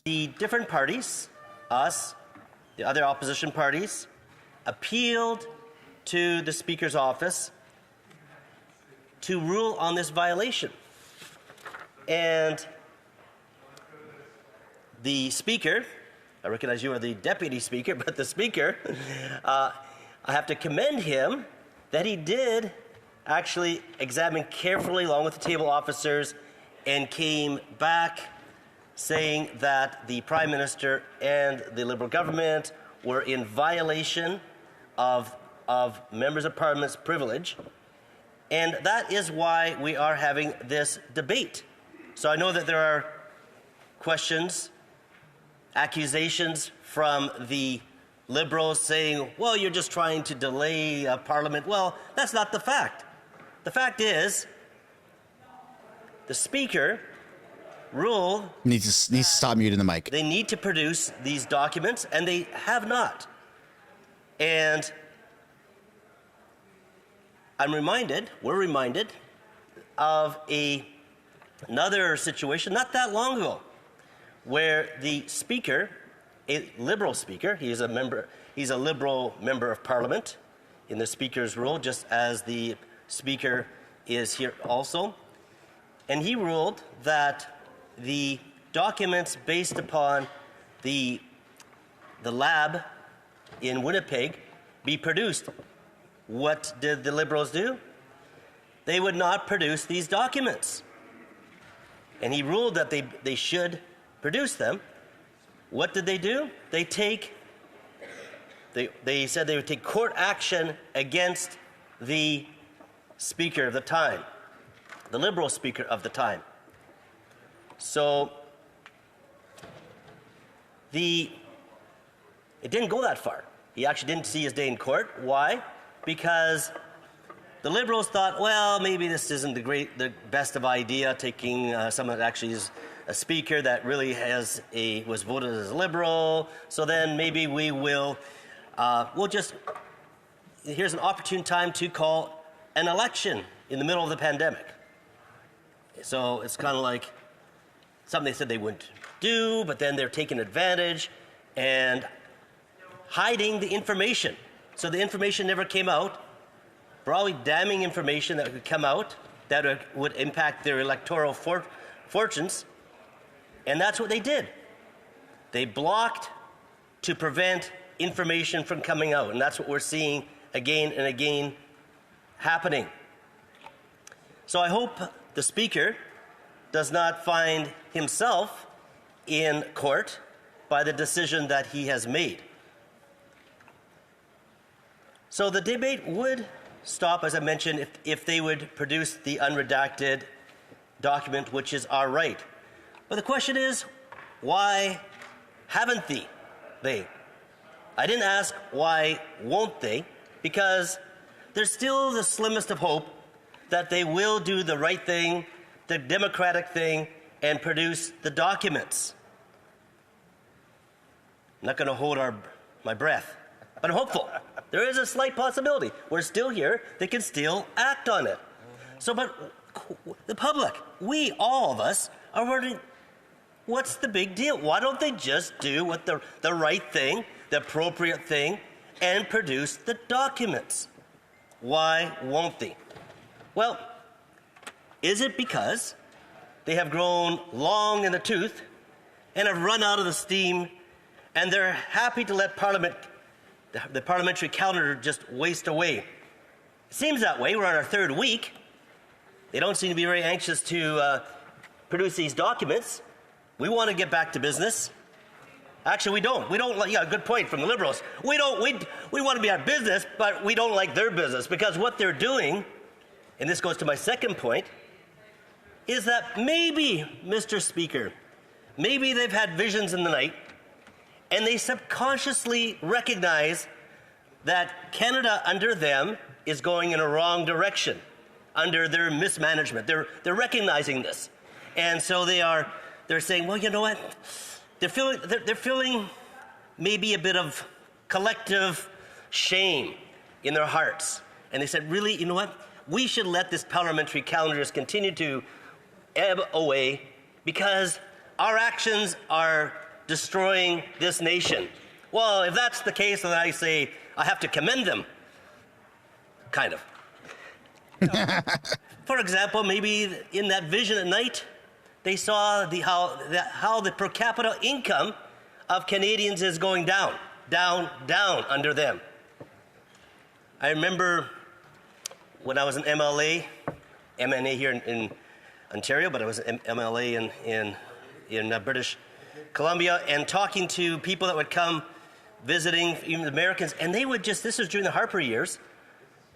The different parties, us, the other opposition parties, appealed to the Speaker's office to rule on this violation. And the Speaker, I recognize you are the Deputy Speaker, but the Speaker, I have to commend him that he did actually examine carefully along with the table officers and came back saying that the Prime Minister and the Liberal government were in violation of members of Parliament's privilege. And that is why we are having this debate. So I know that there are questions, accusations from the Liberals saying, well, you're just trying to delay Parliament. Well, that's not the fact. The fact is, the Speaker ruled needs to stop muting the mic. They need to produce these documents, and they have not. And we're reminded of another situation not that long ago where the Speaker, a Liberal Speaker, he's a Liberal member of Parliament in the Speaker's role, just as the Speaker is here also. And he ruled that the documents based upon the lab in Winnipeg be produced. What did the Liberals do? They would not produce these documents. And he ruled that they should produce them. What did they do? They said they would take court action against the Speaker of the time, the Liberal Speaker of the time. So it didn't go that far. He actually didn't see his day in court. Why? Because the Liberals thought, well, maybe this isn't the best of idea, taking someone that actually is a Speaker that really was voted as a Liberal. So then maybe we'll just, here's an opportune time to call an election in the middle of the pandemic. So it's kind of like something they said they wouldn't do, but then they're taking advantage and hiding the information. So the information never came out. Probably damning information that could come out that would impact their electoral fortunes. And that's what they did. They blocked to prevent information from coming out. And that's what we're seeing again and again happening. So I hope the Speaker does not find himself in court by the decision that he has made. So the debate would stop, as I mentioned, if they would produce the unredacted document, which is our right. But the question is, why haven't they? I didn't ask why won't they, because there's still the slimmest of hope that they will do the right thing, the democratic thing, and produce the documents. I'm not going to hold my breath, but I'm hopeful. There is a slight possibility. We're still here. They can still act on it. So, but the public, all of us, are wondering, what's the big deal? Why don't they just do what the right thing, the appropriate thing, and produce the documents? Why won't they? Well, is it because they have grown long in the tooth and have run out of the steam, and they're happy to let the parliamentary calendar just waste away? It seems that way. We're on our third week. They don't seem to be very anxious to produce these documents. We want to get back to business. Actually, we don't. Yeah, good point from the Liberals. We want to be our business, but we don't like their business, because what they're doing, and this goes to my second point, is that maybe, Mr. Speaker, maybe they've had visions in the night, and they subconsciously recognize that Canada under them is going in a wrong direction under their mismanagement. They're recognizing this. And so they're saying, well, you know what? They're feeling maybe a bit of collective shame in their hearts. And they said, really, you know what? We should let this parliamentary calendar just continue to ebb away, because our actions are destroying this nation. Well, if that's the case, then I say I have to commend them. Kind of. For example, maybe in that vision at night, they saw how the per capita income of Canadians is going down under them. I remember when I was an MLA here in Ontario, but I was an MLA in British Columbia, and talking to people that would come visiting, even Americans, and they would just, this was during the Harper years,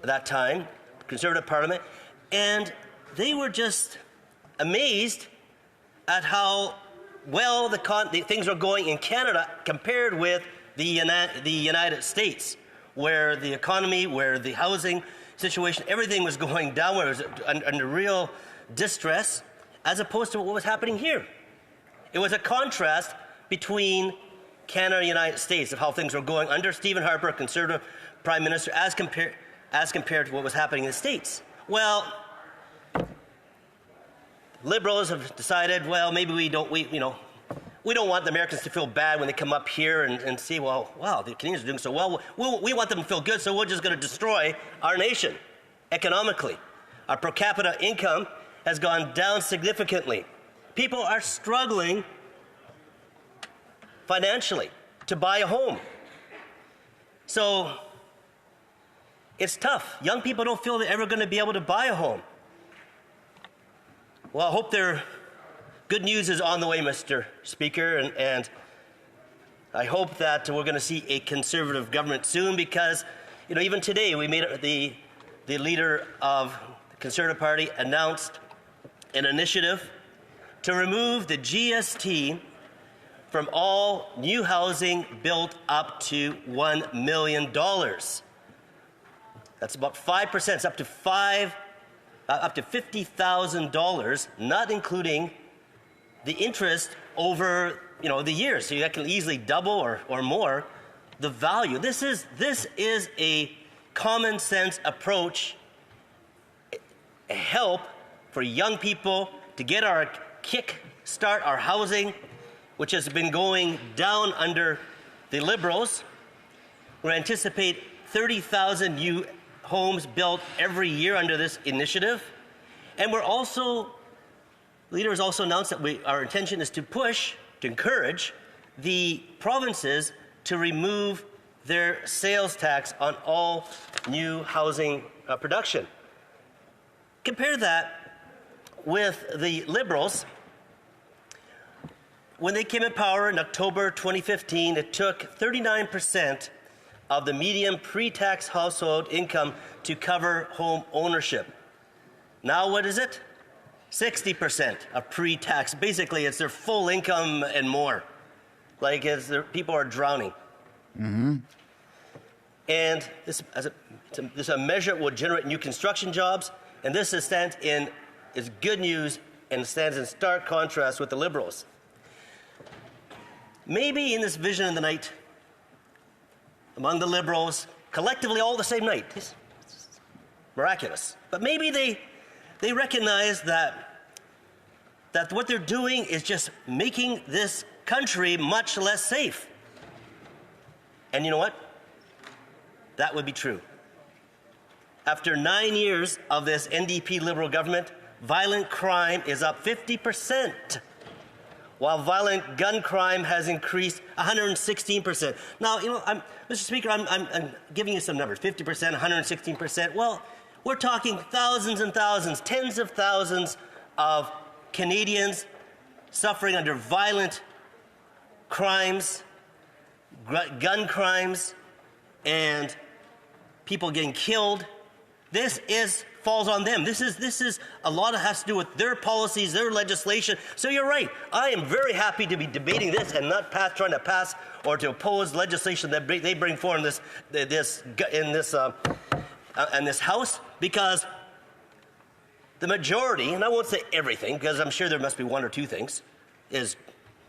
at that time, Conservative Parliament, and they were just amazed at how well the things are going in Canada compared with the United States, where the economy, where the housing situation, everything was going downward. It was under real distress, as opposed to what was happening here. It was a contrast between Canada and the United States of how things were going under Stephen Harper, Conservative Prime Minister, as compared to what was happening in the States. Well, Liberals have decided, well, maybe we don't want the Americans to feel bad when they come up here and see, well, wow, the Canadians are doing so well. We want them to feel good, so we're just going to destroy our nation economically. Our per capita income has gone down significantly. People are struggling financially to buy a home. So it's tough. Young people don't feel they're ever going to be able to buy a home. Well, I hope their good news is on the way, Mr. Speaker, and I hope that we're going to see a Conservative government soon, because, even today we made the leader of the Conservative Party announced an initiative to remove the GST from all new housing built up to $1 million. That's about 5%. It's up to $50,000, not including the interest over the years. So that can easily double or more the value. This is a common sense approach, a help for young people to get kickstart our housing, which has been going down under the Liberals. We anticipate 30,000 new homes built every year under this initiative. And leaders also announced that our intention is to encourage the provinces to remove their sales tax on all new housing production. Compare that with the Liberals. When they came in power in October 2015, it took 39% of the median pre-tax household income to cover home ownership. Now what is it? 60% of pre-tax. Basically, it's their full income and more. Like people are drowning. Mm-hmm. And this is a measure that will generate new construction jobs, and this is good news and stands in stark contrast with the Liberals. Maybe in this vision of the night, among the Liberals, collectively all the same night, it's miraculous. But maybe they recognize that what they're doing is just making this country much less safe. And you know what? That would be true. After 9 years of this NDP Liberal government, violent crime is up 50%, while violent gun crime has increased 116%. Now, Mr. Speaker, I'm giving you some numbers, 50%, 116%. Well, we're talking thousands and thousands, tens of thousands of Canadians suffering under violent crimes, gun crimes, and people getting killed. This falls on them. This is a lot that has to do with their policies, their legislation. So you're right. I am very happy to be debating this and not trying to pass or to oppose legislation that they bring forward in this House, because the majority, and I won't say everything, because I'm sure there must be one or two things, is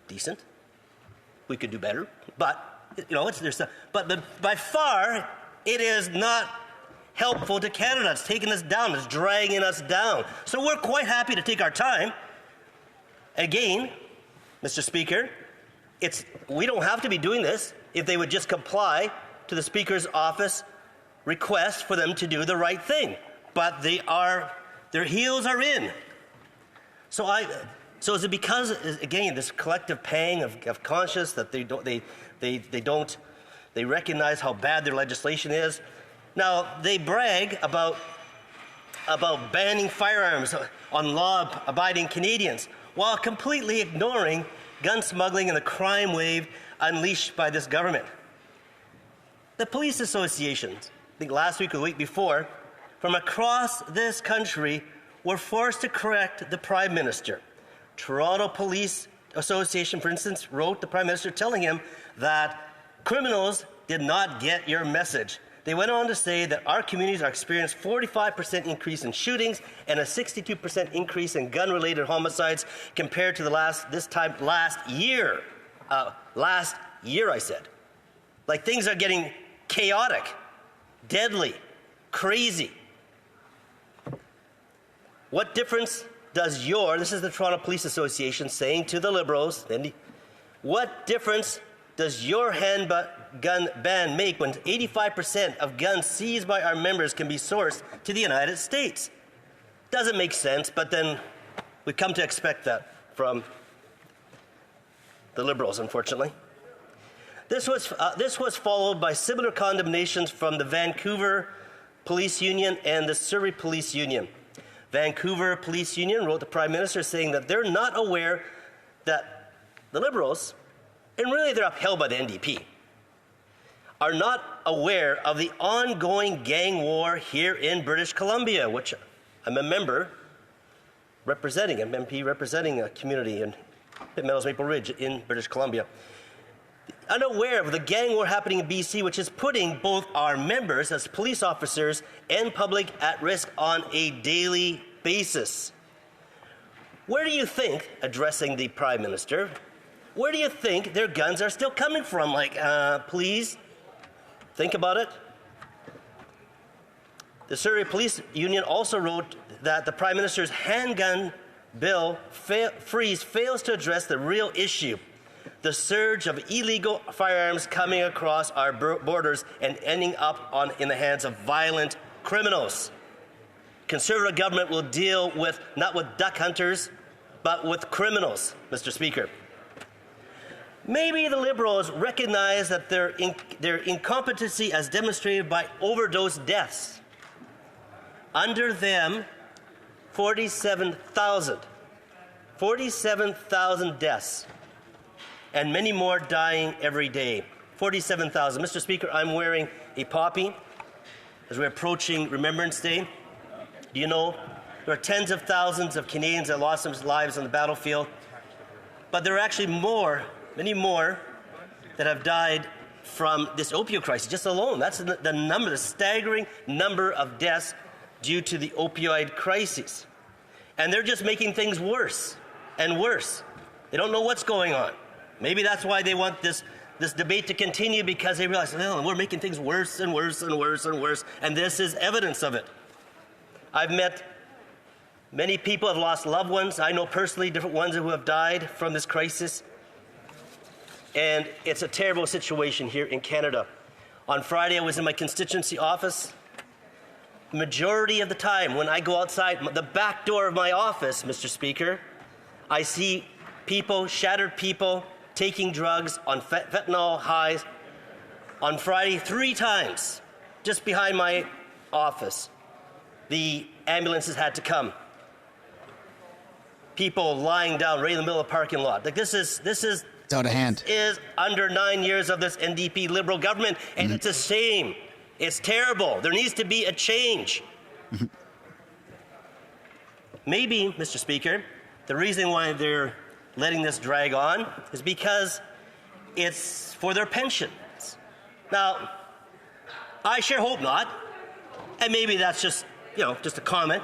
decent. We could do better, but by far it is not helpful to Canada. It's taking us down. It's dragging us down. So we're quite happy to take our time, again, Mr. Speaker, we don't have to be doing this if they would just comply to the Speaker's office request for them to do the right thing. But their heels are in. So is it because, again, this collective pang of conscience that they recognize how bad their legislation is? Now, they brag about banning firearms on law-abiding Canadians while completely ignoring gun smuggling and the crime wave unleashed by this government. The police associations, I think last week or the week before, from across this country were forced to correct the Prime Minister. Toronto Police Association, for instance, wrote the Prime Minister telling him that criminals did not get your message. They went on to say that our communities are experiencing 45% increase in shootings and a 62% increase in gun-related homicides compared to last year. Last year, I said. Like, things are getting chaotic, deadly, crazy. What difference does this is the Toronto Police Association saying to the Liberals, what difference does your handgun ban make when 85% of guns seized by our members can be sourced to the United States? Doesn't make sense, but then we come to expect that from the Liberals, unfortunately. This was followed by similar condemnations from the Vancouver Police Union and the Surrey Police Union. Vancouver Police Union wrote the Prime Minister saying that they're not aware that the Liberals, and really they're upheld by the NDP, are not aware of the ongoing gang war here in British Columbia, which I'm a member representing, an MP representing a community in Pitt Meadows, Maple Ridge in British Columbia. Unaware of the gang war happening in BC, which is putting both our members as police officers and public at risk on a daily basis. Where do you think, addressing the Prime Minister, where do you think their guns are still coming from? Like, please, think about it. The Surrey Police Union also wrote that the Prime Minister's handgun bill freeze fails to address the real issue: the surge of illegal firearms coming across our borders and ending up in the hands of violent criminals. Conservative government will deal not with duck hunters, but with criminals, Mr. Speaker. Maybe the Liberals recognize that their incompetency as demonstrated by overdose deaths. Under them, 47,000 deaths, and many more dying every day. 47,000. Mr. Speaker, I'm wearing a poppy as we're approaching Remembrance Day. Do you know there are tens of thousands of Canadians that lost their lives on the battlefield, but there are actually many more that have died from this opioid crisis just alone. That's the staggering number of deaths due to the opioid crisis. And they're just making things worse and worse. They don't know what's going on. Maybe that's why they want this debate to continue, because they realize, we're making things worse and worse and worse and worse, and this is evidence of it. I've met many people who have lost loved ones. I know personally different ones who have died from this crisis. And it's a terrible situation here in Canada. On Friday, I was in my constituency office. Majority of the time, when I go outside the back door of my office, Mr. Speaker, I see shattered people, taking drugs on fentanyl highs. On Friday, 3 times, just behind my office, the ambulances had to come. People lying down right in the middle of the parking lot. Like, this is It's out of hand. Is under 9 years of this NDP Liberal government, and it's a shame. It's terrible. There needs to be a change. Maybe, Mr. Speaker, the reason why they're letting this drag on is because it's for their pensions. Now, I sure hope not, and maybe that's just a comment,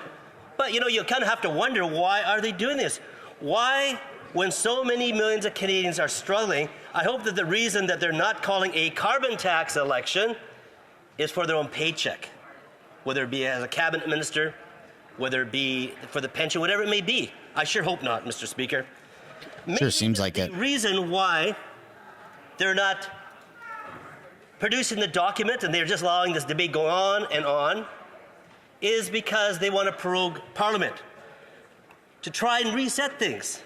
but you kind of have to wonder, why are they doing this? Why, when so many millions of Canadians are struggling, I hope that the reason that they're not calling a carbon tax election is for their own paycheck, whether it be as a cabinet minister, whether it be for the pension, whatever it may be. I sure hope not, Mr. Speaker. Sure seems like it. The reason why they're not producing the document and they're just allowing this debate go on and on is because they want to prorogue Parliament to try and reset things,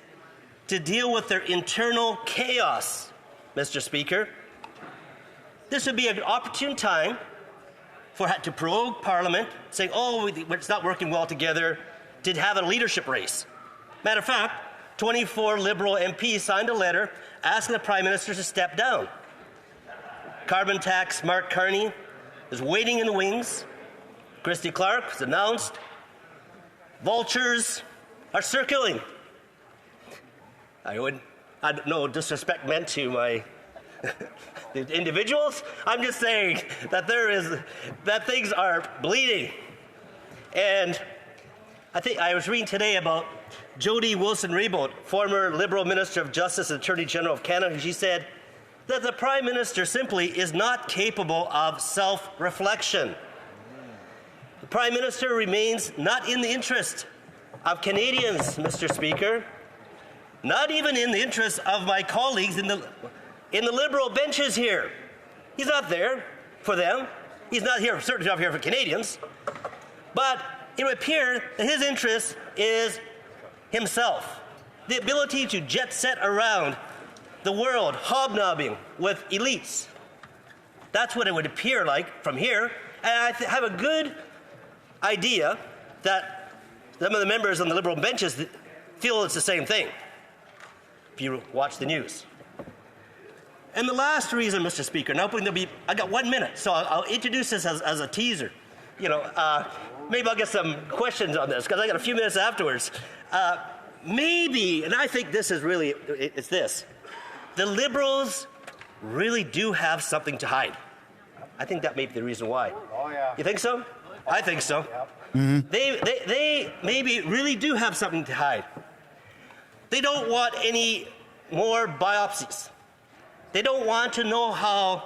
to deal with their internal chaos, Mr. Speaker. This would be an opportune time to prorogue Parliament, saying, oh, it's not working well together, to have a leadership race. Matter of fact, 24 Liberal MPs signed a letter asking the Prime Minister to step down. Carbon tax Mark Carney is waiting in the wings. Christy Clark has announced. Vultures are circling. No disrespect meant to my the individuals. I'm just saying that that things are bleeding. And I think I was reading today about Jody Wilson-Raybould, former Liberal Minister of Justice and Attorney General of Canada, and she said that the Prime Minister simply is not capable of self-reflection. The Prime Minister remains not in the interest of Canadians, Mr. Speaker, not even in the interest of my colleagues in the Liberal benches here. He's not there for them. He's not here, certainly not here for Canadians. But it would appear that his interest is himself. The ability to jet set around the world, hobnobbing with elites. That's what it would appear like from here. And I have a good idea that some of the members on the Liberal benches feel it's the same thing, if you watch the news. And the last reason, Mr. Speaker, now I got 1 minute, so I'll introduce this as a teaser. Maybe I'll get some questions on this, because I got a few minutes afterwards. Maybe, and I think this is really, it's this. The Liberals really do have something to hide. I think that may be the reason why. Oh, yeah. You think so? I think so. Yep. Mm-hmm. They maybe really do have something to hide. They don't want any more biopsies. They don't want to know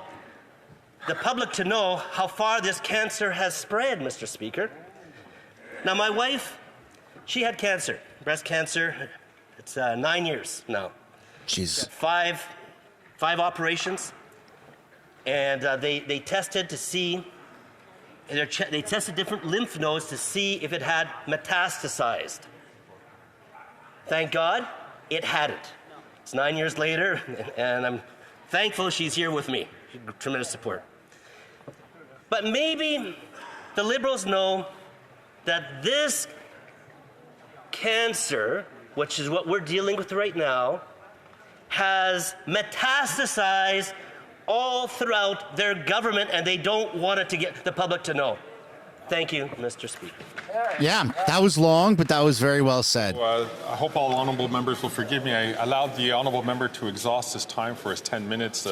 the public to know how far this cancer has spread, Mr. Speaker. Now, my wife, she had cancer, breast cancer. It's 9 years now. Jeez. Five operations, and they tested to see. They tested different lymph nodes to see if it had metastasized. Thank God, it hadn't. It's 9 years later, and I'm thankful she's here with me. Tremendous support. But maybe the Liberals know that this cancer, which is what we're dealing with right now, has metastasized all throughout their government, and they don't want it to get the public to know. Thank you, Mr. Speaker. Yeah, that was long, but that was very well said. I hope all honourable members will forgive me. I allowed the honourable member to exhaust his time for his 10 minutes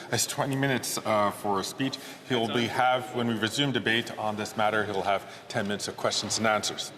his 20 minutes for a speech. When we resume debate on this matter, he'll have 10 minutes of questions and answers.